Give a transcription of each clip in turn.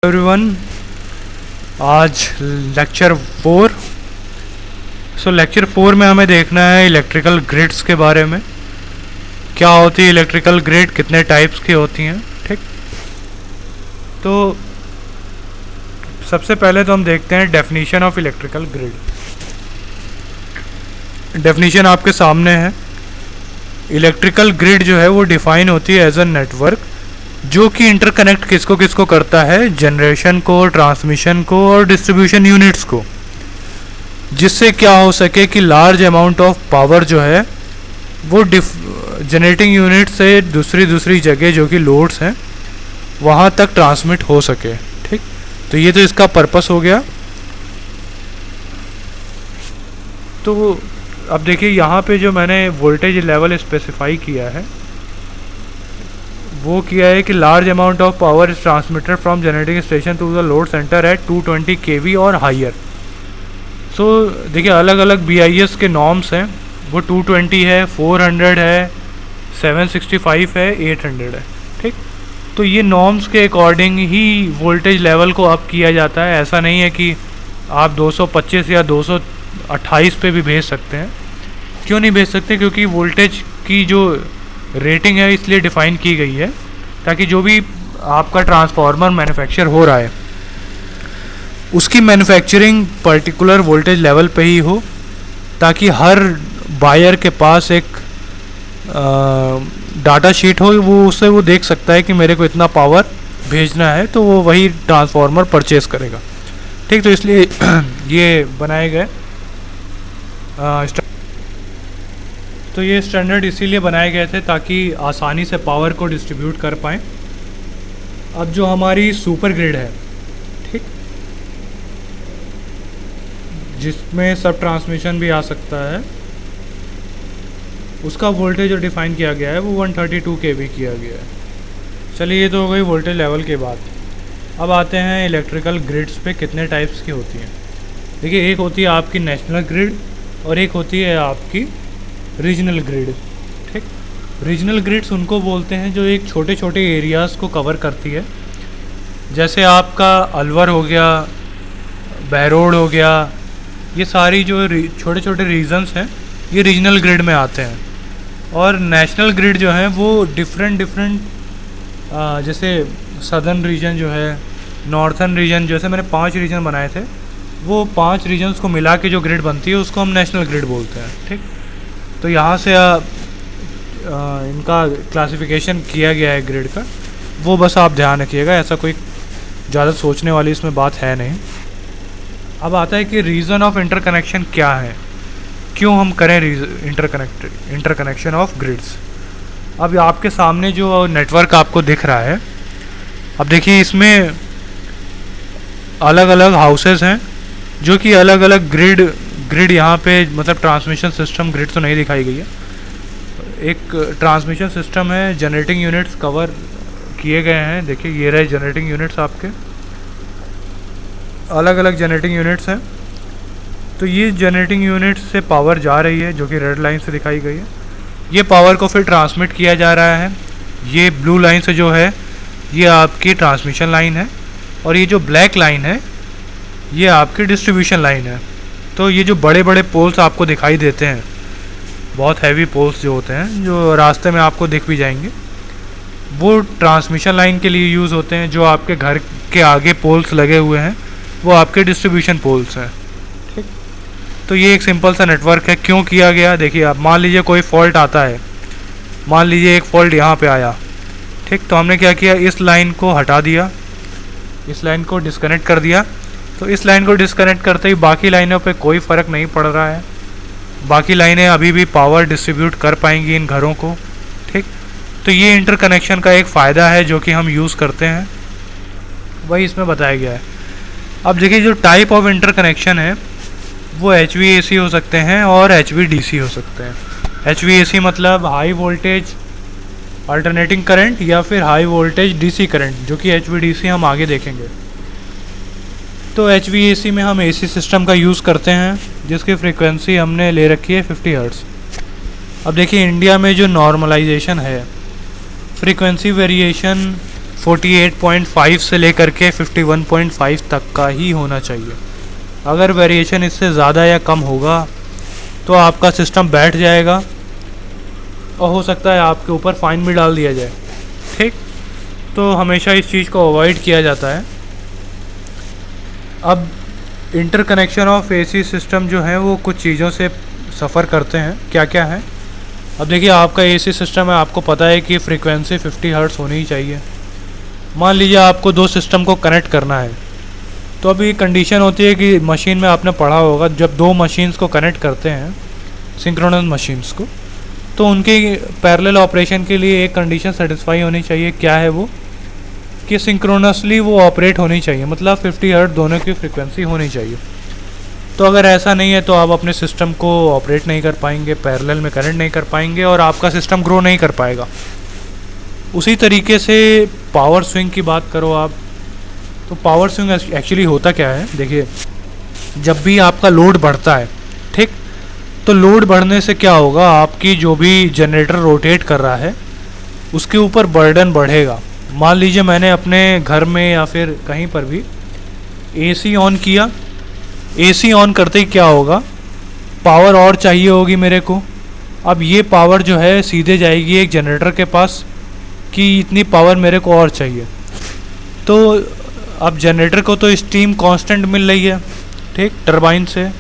Everyone, आज lecture 4। Lecture 4 में हमें देखना है इलेक्ट्रिकल ग्रिड्स के बारे में। क्या होती है इलेक्ट्रिकल ग्रिड, कितने टाइप्स की होती हैं। ठीक, तो सबसे पहले तो हम देखते हैं definition of electrical grid. Definition आपके सामने है। इलेक्ट्रिकल ग्रिड जो है वो डिफाइन होती है एज अ नेटवर्क जो कि इंटरकनेक्ट किसको किसको करता है, जनरेशन को, ट्रांसमिशन को और डिस्ट्रीब्यूशन यूनिट्स को, जिससे क्या हो सके कि लार्ज अमाउंट ऑफ पावर जो है वो जनरेटिंग यूनिट से दूसरी जगह जो कि लोड्स हैं वहाँ तक ट्रांसमिट हो सके। ठीक, तो ये तो इसका पर्पस हो गया। तो अब देखिए यहाँ पे जो मैंने वोल्टेज लेवल स्पेसिफाई किया है वो किया है कि large amount of power is transmitted from generating station to the load centre at 220 kV और हायर। सो देखिए अलग अलग BIS के नॉर्म्स हैं, वो 220 है, 400 है, 765 है, 800 है। ठीक, तो ये नॉर्म्स के अकॉर्डिंग ही वोल्टेज लेवल को अप किया जाता है। ऐसा नहीं है कि आप 225 या 228 पे भी भेज सकते हैं। क्यों नहीं भेज सकते? क्योंकि वोल्टेज की जो रेटिंग है इसलिए डिफ़ाइन की गई है ताकि जो भी आपका ट्रांसफार्मर मैन्युफैक्चर हो रहा है उसकी मैन्युफैक्चरिंग पर्टिकुलर वोल्टेज लेवल पे ही हो, ताकि हर बायर के पास एक डाटा शीट हो, वो उससे वो देख सकता है कि मेरे को इतना पावर भेजना है, तो वो वही ट्रांसफार्मर परचेज करेगा। ठीक, तो इसलिए ये बनाए गए तो ये स्टैंडर्ड इसीलिए बनाए गए थे ताकि आसानी से पावर को डिस्ट्रीब्यूट कर पाएँ। अब जो हमारी सुपर ग्रिड है, ठीक, जिसमें सब ट्रांसमिशन भी आ सकता है, उसका वोल्टेज जो डिफ़ाइन किया गया है वो 132 kV किया गया है। चलिए ये तो हो गई वोल्टेज लेवल के बाद। अब आते हैं इलेक्ट्रिकल ग्रिड्स पे कितने टाइप्स की होती हैं। देखिए, एक होती है आपकी नेशनल ग्रिड और एक होती है आपकी रीजनल ग्रिड। ठीक, रीजनल ग्रिड्स उनको बोलते हैं जो एक छोटे छोटे एरियाज़ को कवर करती है। जैसे आपका अलवर हो गया, बहरोड हो गया, ये सारी जो छोटे छोटे रीजन्स हैं ये रीजनल ग्रिड में आते हैं। और नेशनल ग्रिड जो है वो डिफरेंट जैसे सदर्न रीजन जो है, नॉर्थर्न रीजन, जैसे मैंने 5 रीजन बनाए थे, वो 5 रीजन्स को मिला के जो ग्रिड बनती है उसको हम नेशनल ग्रिड बोलते हैं। ठीक, तो यहाँ से इनका क्लासिफिकेशन किया गया है ग्रिड का, वो बस आप ध्यान रखिएगा, ऐसा कोई ज़्यादा सोचने वाली इसमें बात है नहीं। अब आता है कि रीज़न ऑफ इंटरकनेक्शन क्या है, क्यों हम करें इंटरकनेक्शन ऑफ ग्रिड्स। अब आपके सामने जो नेटवर्क आपको दिख रहा है, अब देखिए इसमें अलग अलग हाउसेस हैं जो कि अलग अलग ग्रिड यहाँ पे, मतलब ट्रांसमिशन सिस्टम, ग्रिड तो नहीं दिखाई गई है। एक ट्रांसमिशन सिस्टम है, जनरेटिंग यूनिट्स कवर किए गए हैं। देखिए ये रहे जनरेटिंग यूनिट्स, आपके अलग अलग जनरेटिंग यूनिट्स हैं। तो ये जनरेटिंग यूनिट्स से पावर जा रही है जो कि रेड लाइन से दिखाई गई है। ये पावर को फिर ट्रांसमिट किया जा रहा है। ये ब्लू लाइन से जो है ये आपकी ट्रांसमिशन लाइन है, और ये जो ब्लैक लाइन है ये आपकी डिस्ट्रीब्यूशन लाइन है। तो ये जो बड़े बड़े पोल्स आपको दिखाई देते हैं, बहुत हैवी पोल्स जो होते हैं, जो रास्ते में आपको दिख भी जाएंगे, वो ट्रांसमिशन लाइन के लिए यूज़ होते हैं। जो आपके घर के आगे पोल्स लगे हुए हैं वो आपके डिस्ट्रीब्यूशन पोल्स हैं। ठीक, तो ये एक सिंपल सा नेटवर्क है। क्यों किया गया, देखिए आप मान लीजिए कोई फॉल्ट आता है, मान लीजिए एक फॉल्ट यहाँ पे आया। ठीक, तो हमने क्या किया, इस लाइन को हटा दिया, इस लाइन को डिस्कनेक्ट कर दिया। तो इस लाइन को डिस्कनेक्ट करते ही बाकी लाइनों पे कोई फ़र्क नहीं पड़ रहा है, बाकी लाइनें अभी भी पावर डिस्ट्रीब्यूट कर पाएंगी इन घरों को। ठीक, तो ये इंटरकनेक्शन का एक फ़ायदा है जो कि हम यूज़ करते हैं, वही इसमें बताया गया है। अब देखिए जो टाइप ऑफ इंटरकनेक्शन है वो HVAC हो सकते हैं और HVDC हो सकते हैं। HVAC मतलब हाई वोल्टेज अल्टरनेटिंग करंट, या फिर हाई वोल्टेज DC करंट, जो कि HVDC हम आगे देखेंगे। तो HVAC में हम AC सिस्टम का यूज़ करते हैं जिसकी फ्रीक्वेंसी हमने ले रखी है 50 हर्ट्ज़। अब देखिए इंडिया में जो नॉर्मलाइजेशन है, फ्रीक्वेंसी वेरिएशन 48.5 से लेकर के 51.5 तक का ही होना चाहिए। अगर वेरिएशन इससे ज़्यादा या कम होगा तो आपका सिस्टम बैठ जाएगा और हो सकता है आपके ऊपर फ़ाइन भी डाल दिया जाए। ठीक, तो हमेशा इस चीज़ को अवॉइड किया जाता है। अब इंटरकनेक्शन ऑफ एसी सिस्टम जो है वो कुछ चीज़ों से सफ़र करते हैं। क्या क्या है? अब देखिए, आपका एसी सिस्टम है, आपको पता है कि फ्रीक्वेंसी 50 हर्ट्ज़ होनी ही चाहिए। मान लीजिए आपको दो सिस्टम को कनेक्ट करना है, तो अभी कंडीशन होती है कि मशीन में आपने पढ़ा होगा, जब दो मशीन्स को कनेक्ट करते हैं, सिंक्रोनस मशीन्स को, तो उनके पैरेलल ऑपरेशन के लिए एक कंडीशन सेटिस्फाई होनी चाहिए। क्या है वो? कि सिंक्रोनसली वो ऑपरेट होनी चाहिए, मतलब 50 हर्ट्ज़ दोनों की फ्रीक्वेंसी होनी चाहिए। तो अगर ऐसा नहीं है तो आप अपने सिस्टम को ऑपरेट नहीं कर पाएंगे, पैरेलल में कनेक्ट नहीं कर पाएंगे और आपका सिस्टम ग्रो नहीं कर पाएगा। उसी तरीके से पावर स्विंग की बात करो आप, तो पावर स्विंग एक्चुअली होता क्या है? देखिए, जब भी आपका लोड बढ़ता है, ठीक, तो लोड बढ़ने से क्या होगा, आपकी जो भी जनरेटर रोटेट कर रहा है उसके ऊपर बर्डन बढ़ेगा। मान लीजिए मैंने अपने घर में या फिर कहीं पर भी एसी ऑन किया, एसी ऑन करते ही क्या होगा, पावर और चाहिए होगी मेरे को। अब ये पावर जो है सीधे जाएगी एक जनरेटर के पास कि इतनी पावर मेरे को और चाहिए। तो अब जनरेटर को तो स्टीम कांस्टेंट मिल रही है, ठीक, टरबाइन से,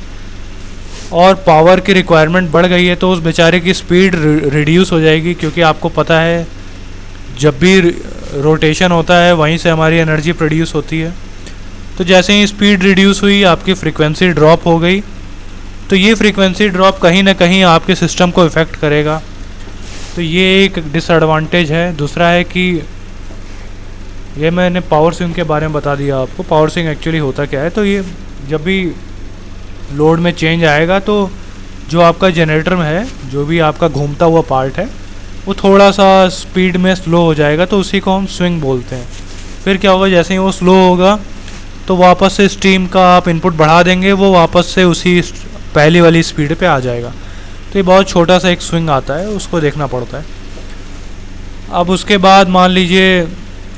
और पावर की रिक्वायरमेंट बढ़ गई है, तो उस बेचारे की स्पीड रिड्यूस हो जाएगी, क्योंकि आपको पता है जब भी रोटेशन होता है वहीं से हमारी एनर्जी प्रोड्यूस होती है। तो जैसे ही स्पीड रिड्यूस हुई, आपकी फ्रीक्वेंसी ड्रॉप हो गई, तो ये फ्रीक्वेंसी ड्रॉप कहीं ना कहीं आपके सिस्टम को इफ़ेक्ट करेगा। तो ये एक डिसएडवांटेज है। दूसरा है कि ये मैंने पावर स्विंग के बारे में बता दिया आपको। पावर स्विंग एक्चुअली होता क्या है, तो ये जब भी लोड में चेंज आएगा तो जो आपका जनरेटर में है, जो भी आपका घूमता हुआ पार्ट है, वो थोड़ा सा स्पीड में स्लो हो जाएगा, तो उसी को हम स्विंग बोलते हैं। फिर क्या होगा, जैसे ही वो स्लो होगा तो वापस से स्टीम का आप इनपुट बढ़ा देंगे, वो वापस से उसी पहली वाली स्पीड पे आ जाएगा। तो ये बहुत छोटा सा एक स्विंग आता है, उसको देखना पड़ता है। अब उसके बाद मान लीजिए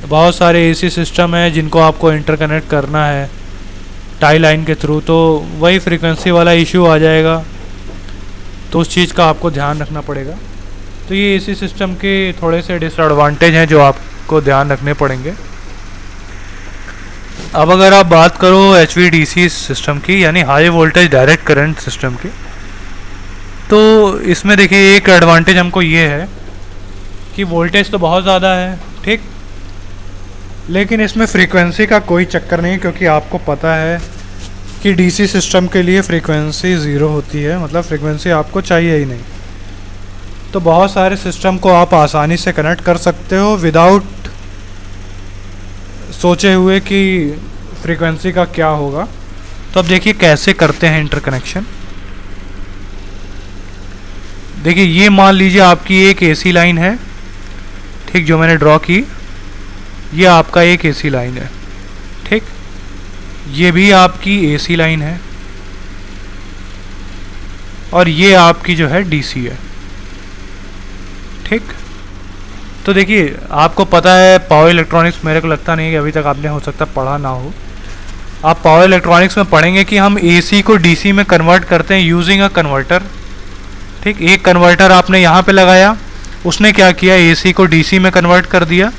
बहुत सारे एसी सिस्टम हैं जिनको आपको इंटरकनेक्ट करना है टाई लाइन के थ्रू, तो वही फ्रीक्वेंसी वाला इशू आ जाएगा, तो उस चीज़ का आपको ध्यान रखना पड़ेगा। तो ये एसी सिस्टम के थोड़े से डिसएडवांटेज हैं जो आपको ध्यान रखने पड़ेंगे। अब अगर आप बात करो HVDC सिस्टम की, यानी high voltage direct current system की, तो इसमें देखिए एक एडवांटेज हमको ये है कि वोल्टेज तो बहुत ज़्यादा है, ठीक, लेकिन इसमें फ्रीक्वेंसी का कोई चक्कर नहीं, क्योंकि आपको पता है कि डीसी सिस्टम के लिए फ्रीक्वेंसी ज़ीरो होती है, मतलब फ्रीक्वेंसी आपको चाहिए ही नहीं। तो बहुत सारे सिस्टम को आप आसानी से कनेक्ट कर सकते हो विदाउट सोचे हुए कि फ्रीक्वेंसी का क्या होगा। तो अब देखिए कैसे करते हैं इंटरकनेक्शन। देखिए, ये मान लीजिए आपकी एक एसी लाइन है, ठीक, जो मैंने ड्रॉ की, ये आपका एक एसी लाइन है, ठीक, ये भी आपकी एसी लाइन है, और ये आपकी जो है डीसी है, ठीक। तो देखिए, आपको पता है पावर इलेक्ट्रॉनिक्स, मेरे को लगता नहीं कि अभी तक आपने हो सकता पढ़ा ना हो। आप पावर इलेक्ट्रॉनिक्स में पढ़ेंगे कि हम एसी को डीसी में कन्वर्ट करते हैं यूजिंग अ कन्वर्टर, ठीक। एक कन्वर्टर आपने यहाँ पे लगाया, उसने क्या किया, एसी को डीसी में कन्वर्ट कर दिया।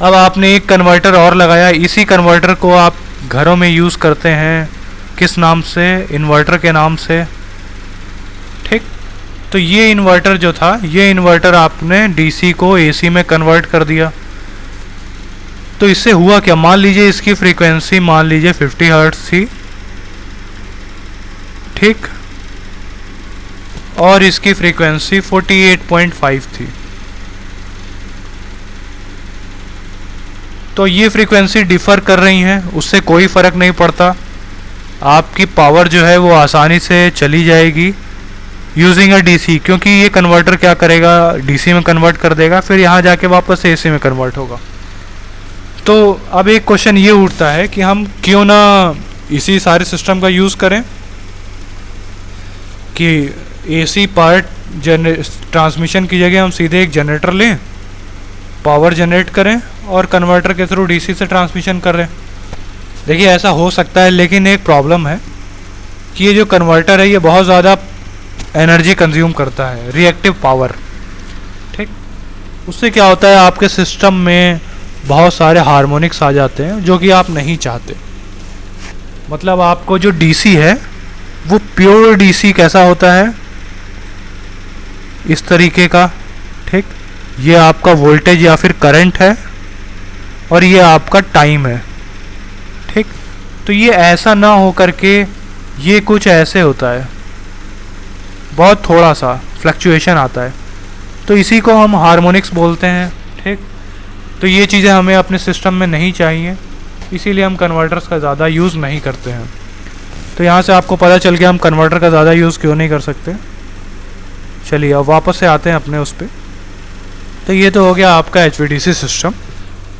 अब आपने एक कन्वर्टर और लगाया, इसी कन्वर्टर को आप घरों में यूज़ करते हैं, किस नाम से, इन्वर्टर के नाम से, ठीक। तो ये इन्वर्टर जो था, ये इन्वर्टर आपने डीसी को एसी में कन्वर्ट कर दिया। तो इससे हुआ क्या, मान लीजिए इसकी फ्रीक्वेंसी मान लीजिए 50 हर्ट्ज थी, ठीक, और इसकी फ्रीक्वेंसी 48.5 थी। तो ये फ्रीक्वेंसी डिफ़र कर रही हैं, उससे कोई फ़र्क नहीं पड़ता, आपकी पावर जो है वो आसानी से चली जाएगी यूजिंग अ डीसी, क्योंकि ये कन्वर्टर क्या करेगा, डीसी में कन्वर्ट कर देगा, फिर यहाँ जाके वापस से एसी में कन्वर्ट होगा। तो अब एक क्वेश्चन ये उठता है कि हम क्यों ना इसी सारे सिस्टम का यूज़ करें कि एसी पार्ट ट्रांसमिशन की जगह हम सीधे एक जनरेटर लें, पावर जनरेट करें और कन्वर्टर के थ्रू डीसी से ट्रांसमिशन कर रहे हैं। देखिए ऐसा हो सकता है, लेकिन एक प्रॉब्लम है कि ये जो कन्वर्टर है ये बहुत ज़्यादा एनर्जी कंज्यूम करता है, रिएक्टिव पावर। ठीक, उससे क्या होता है, आपके सिस्टम में बहुत सारे हार्मोनिक्स आ जाते हैं जो कि आप नहीं चाहते। मतलब आपको जो डीसी है वो प्योर डीसी कैसा होता है, इस तरीके का। ठीक, ये आपका वोल्टेज या फिर करंट है और ये आपका टाइम है। ठीक, तो ये ऐसा ना हो करके ये कुछ ऐसे होता है, बहुत थोड़ा सा फ्लक्चुएशन आता है, तो इसी को हम हार्मोनिक्स बोलते हैं। ठीक, तो ये चीज़ें हमें अपने सिस्टम में नहीं चाहिए, इसीलिए हम कन्वर्टर्स का ज़्यादा यूज़ नहीं करते हैं। तो यहाँ से आपको पता चल गया हम कन्वर्टर का ज़्यादा यूज़ क्यों नहीं कर सकते। चलिए अब वापस से आते हैं अपने उस पर। तो ये तो हो गया आपका HVDC सिस्टम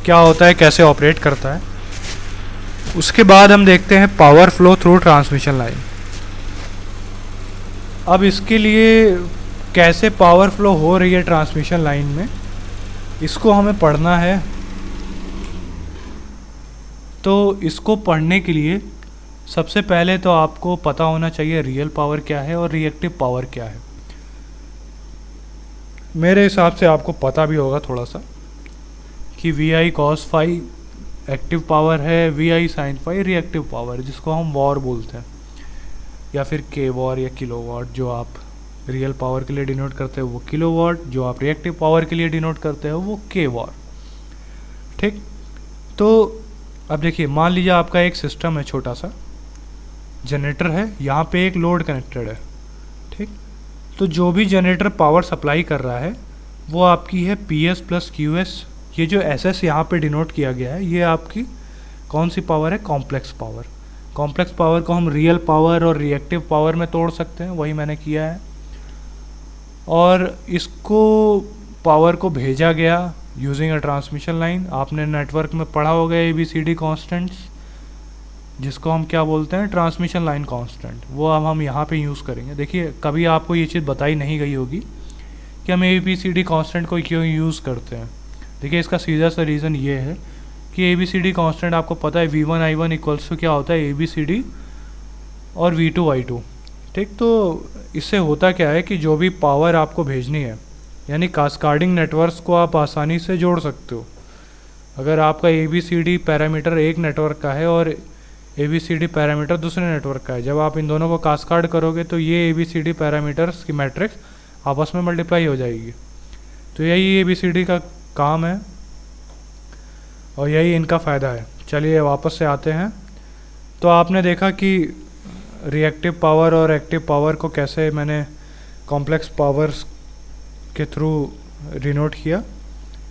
क्या होता है, कैसे ऑपरेट करता है। उसके बाद हम देखते हैं power flow through transmission line. अब इसके लिए कैसे पावर फ्लो हो रही है ट्रांसमिशन लाइन में, इसको हमें पढ़ना है। तो इसको पढ़ने के लिए सबसे पहले तो आपको पता होना चाहिए रियल पावर क्या है और रिएक्टिव पावर क्या है। मेरे हिसाब से आपको पता भी होगा थोड़ा सा कि VI cos phi active power है, VI sin phi reactive power, जिसको हम वॉर बोलते हैं, या फिर के वॉर या किलो वॉट। जो आप रियल पावर के लिए डिनोट करते हो वो किलो वॉट, जो आप रिएक्टिव पावर के लिए डिनोट करते हो वो के वॉर। ठीक, तो अब देखिए मान लीजिए आपका एक सिस्टम है, छोटा सा जनरेटर है, यहाँ पे एक लोड कनेक्टेड है। ठीक, तो जो भी जनरेटर पावर सप्लाई कर रहा है वो आपकी है PS प्लस QS। ये जो SS यहाँ पे डिनोट किया गया है ये आपकी कौन सी पावर है, कॉम्प्लेक्स पावर। कॉम्प्लेक्स पावर को हम रियल पावर और रिएक्टिव पावर में तोड़ सकते हैं, वही मैंने किया है। और इसको पावर को भेजा गया यूजिंग अ ट्रांसमिशन लाइन। आपने नेटवर्क में पढ़ा होगा ABCD कॉन्स्टेंट्स, जिसको हम क्या बोलते हैं, ट्रांसमिशन लाइन कांस्टेंट। वो अब हम यहाँ पे यूज़ करेंगे। देखिए कभी आपको ये चीज़ बताई नहीं गई होगी कि हम ABCD कांस्टेंट को क्यों यूज़ करते हैं। देखिए इसका सीधा सा रीज़न ये है कि ABCD कांस्टेंट आपको पता है V1 I1 इक्वल्स टू क्या होता है, ABCD और V2 I2। ठीक, तो इससे होता क्या है कि जो भी पावर आपको भेजनी है, यानी कास्केडिंग नेटवर्क्स को आप आसानी से जोड़ सकते हो। अगर आपका ABCD पैरामीटर एक नेटवर्क का है और ABCD पैरामीटर दूसरे नेटवर्क का है, जब आप इन दोनों को कास्केड करोगे तो ये ABCD पैरामीटर्स की मैट्रिक्स आपस में मल्टीप्लाई हो जाएगी। तो यही ABCD का काम है और यही इनका फ़ायदा है। चलिए वापस से आते हैं। तो आपने देखा कि रिएक्टिव पावर और एक्टिव पावर को कैसे मैंने कॉम्प्लेक्स पावर्स के थ्रू डिनोट किया।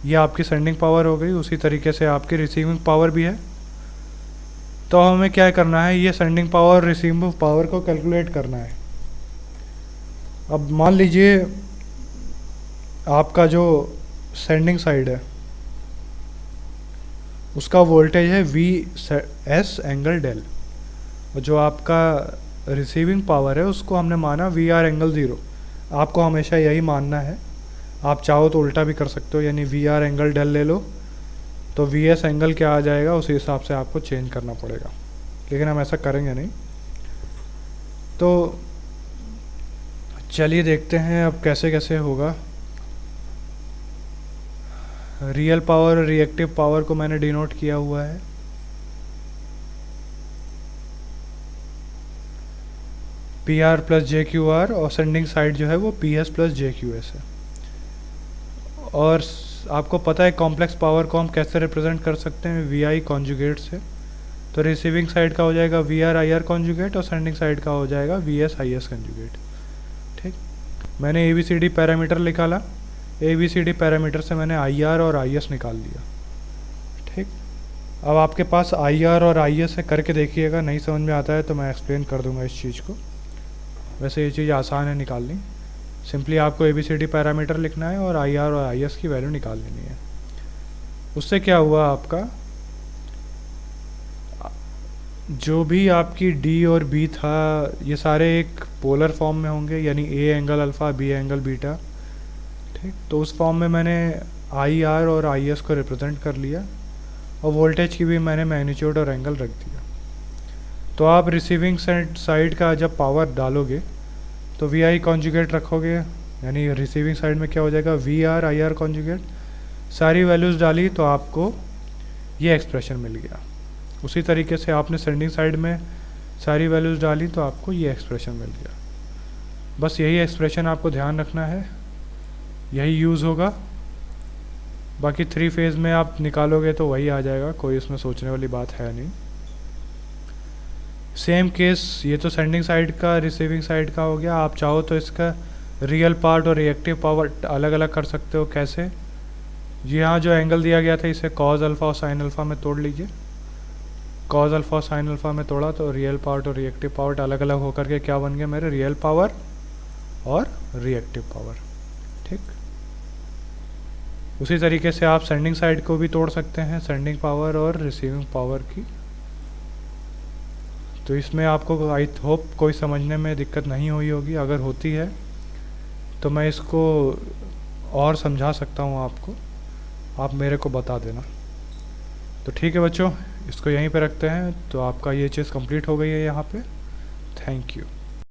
ये आपकी सेंडिंग पावर हो गई, उसी तरीके से आपकी रिसीविंग पावर भी है। तो हमें क्या करना है, ये सेंडिंग पावर रिसीविंग पावर को कैलकुलेट करना है। अब मान लीजिए आपका जो सेंडिंग साइड है उसका वोल्टेज है VS एंगल डेल, और जो आपका रिसीविंग पावर है उसको हमने माना VR एंगल 0। आपको हमेशा यही मानना है, आप चाहो तो उल्टा भी कर सकते हो, यानी VR एंगल डेल ले लो तो VS एंगल क्या आ जाएगा उसी हिसाब से आपको चेंज करना पड़ेगा, लेकिन हम ऐसा करेंगे नहीं। तो चलिए देखते हैं अब कैसे कैसे होगा। रियल पावर और रिएक्टिव पावर को मैंने डिनोट किया हुआ है। PR प्लस JQR और सेंडिंग साइड जो है वो PS प्लस JQS है। और आपको पता है कॉम्प्लेक्स पावर को हम कैसे रिप्रेजेंट कर सकते हैं, VI कॉन्जुगेट से। तो रिसीविंग साइड का हो जाएगा VR IR कॉन्जुगेट और सेंडिंग साइड का हो जाएगा VS IS कॉन्जुगेट। ठीक, मैंने ABCD पैरामीटर निकाला, ABCD पैरामीटर से मैंने IR और IS निकाल लिया। ठीक, अब आपके पास IR और IS है, करके देखिएगा, नहीं समझ में आता है तो मैं एक्सप्लेन कर दूंगा इस चीज़ को। वैसे ये चीज़ आसान है निकालनी, सिंपली आपको ABCD पैरामीटर लिखना है और IR और IS की वैल्यू निकाल लेनी है। उससे क्या हुआ, आपका जो भी आपकी D और B था ये सारे एक पोलर फॉर्म में होंगे, यानी A angle alpha B angle beta. ठीक, तो उस फॉर्म में मैंने आई आर और आई एस को रिप्रेजेंट कर लिया, और वोल्टेज की भी मैंने मैग्नीट्यूड और एंगल रख दिया। तो आप रिसीविंग साइड का जब पावर डालोगे तो वी आई कॉन्जुगेट रखोगे, यानी रिसीविंग साइड में क्या हो जाएगा, V R I R conjugate. सारी वैल्यूज़ डाली तो आपको ये एक्सप्रेशन मिल गया। उसी तरीके से आपने सेंडिंग साइड में सारी वैल्यूज़ डाली तो आपको ये एक्सप्रेशन मिल गया। बस यही एक्सप्रेशन आपको ध्यान रखना है, यही यूज़ होगा। बाकी 3 फेज़ में आप निकालोगे तो वही आ जाएगा, कोई इसमें सोचने वाली बात है नहीं। सेम केस, ये तो सेंडिंग साइड का रिसीविंग साइड का हो गया। आप चाहो तो इसका रियल पार्ट और रिएक्टिव पावर अलग अलग कर सकते हो। कैसे, यहाँ जो एंगल दिया गया था इसे कॉज अल्फ़ा और साइन अल्फ़ा में तोड़ लीजिए। कॉज अल्फ़ा और साइन अल्फ़ा में तोड़ा तो रियल पार्ट और रिएक्टिव पावर अलग अलग होकर के क्या बन गया मेरे, रियल पावर और रिएक्टिव पावर। ठीक, उसी तरीके से आप सेंडिंग साइड को भी तोड़ सकते हैं, सेंडिंग पावर और रिसीविंग पावर की। तो इसमें आपको आई होप कोई समझने में दिक्कत नहीं हुई होगी। अगर होती है तो मैं इसको और समझा सकता हूँ आपको, आप मेरे को बता देना। तो ठीक है बच्चों, इसको यहीं पे रखते हैं। तो आपका ये चीज़ कंप्लीट हो गई है यहाँ पे। Thank you.